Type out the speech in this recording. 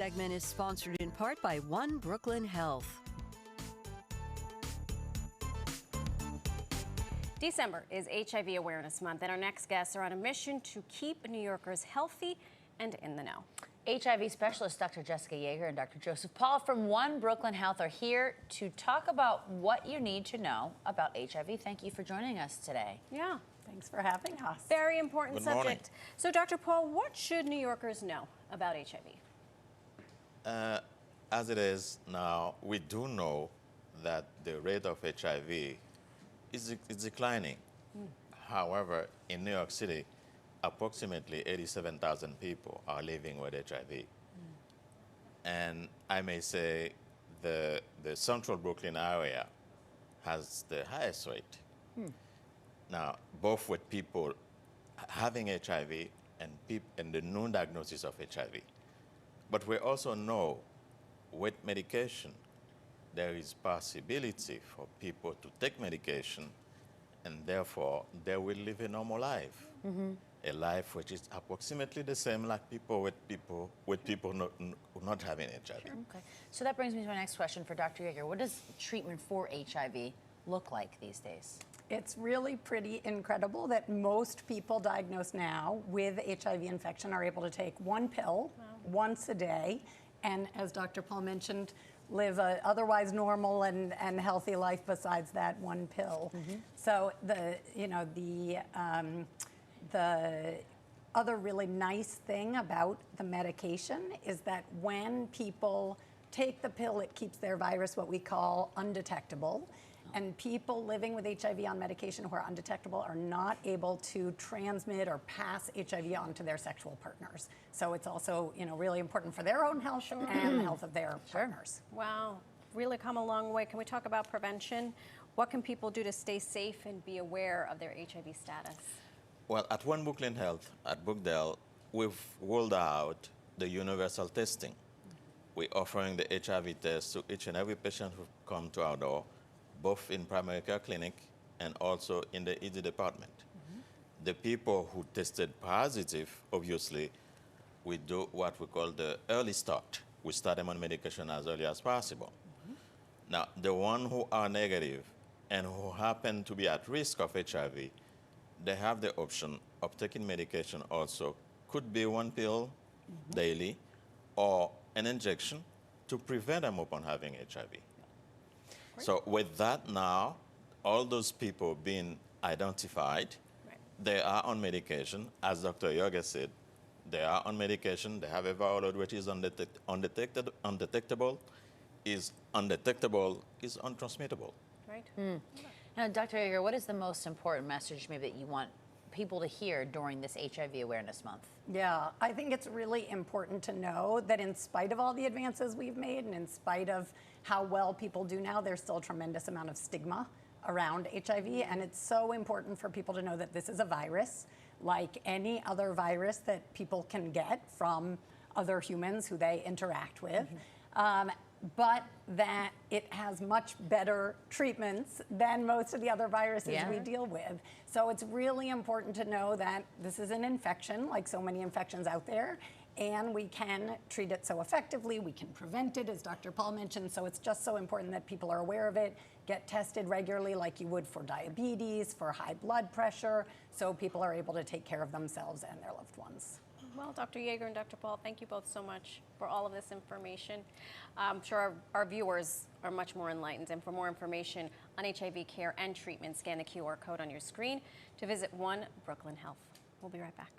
Segment is sponsored in part by One Brooklyn Health. December is HIV Awareness Month, and our next guests are on a mission to keep New Yorkers healthy and in the know. HIV specialist Dr. Jessica Yager and Dr. Joseph Paul from One Brooklyn Health are here to talk about what you need to know about HIV. Thank you for joining us today. Yeah. Thanks for having us. Very important Good morning. subject. So, Dr. Paul, what should New Yorkers know about HIV? As it is now, we do know that the rate of HIV is declining. However, in New York City, approximately 87,000 people are living with HIV. And I may say the central Brooklyn area has the highest rate. Now, both with people having HIV and the known diagnosis of HIV. But we also know with medication, there is possibility for people to take medication and therefore they will live a normal life. A life which is approximately the same like people not having HIV. Sure. Okay. So that brings me to my next question for Dr. Yager. What does treatment for HIV look like these days? It's really pretty incredible that most people diagnosed now with HIV infection are able to take one pill once a day, and as Dr. Paul mentioned, live a otherwise normal and healthy life besides that one pill. So the other really nice thing about the medication is that when people take the pill, it keeps their virus what we call undetectable. And people living with HIV on medication who are undetectable are not able to transmit or pass HIV on to their sexual partners. So it's also, really important for their own health and the health of their partners. Wow, really come a long way. Can we talk about prevention? What can people do to stay safe and be aware of their HIV status? Well, at One Brooklyn Health, at Brookdale, we've rolled out the universal testing. We're offering the HIV test to each and every patient who come to our door, both in primary care clinic and also in the ED department. The people who tested positive, obviously, we do what we call the early start. We start them on medication as early as possible. Now, the ones who are negative and who happen to be at risk of HIV, they have the option of taking medication also. Could be one pill daily or an injection to prevent them upon having HIV. So with that now, all those people being identified, they are on medication. As Dr. Yager said, they are on medication. They have a viral load which is undetectable, is untransmittable. Right. Now, Dr. Yager, what is the most important message maybe that you want people to hear during this HIV Awareness Month? Yeah, I think it's really important to know that in spite of all the advances we've made and in spite of how well people do now, there's still a tremendous amount of stigma around HIV, and it's so important for people to know that this is a virus like any other virus that people can get from other humans who they interact with. But that it has much better treatments than most of the other viruses we deal with. So it's really important to know that this is an infection, like so many infections out there, and we can treat it so effectively, we can prevent it, as Dr. Paul mentioned, so it's just so important that people are aware of it, get tested regularly like you would for diabetes, for high blood pressure, so people are able to take care of themselves and their loved ones. Well, Dr. Yager and Dr. Paul, thank you both so much for all of this information. I'm sure our viewers are much more enlightened. And for more information on HIV care and treatment, scan the QR code on your screen to visit One Brooklyn Health. We'll be right back.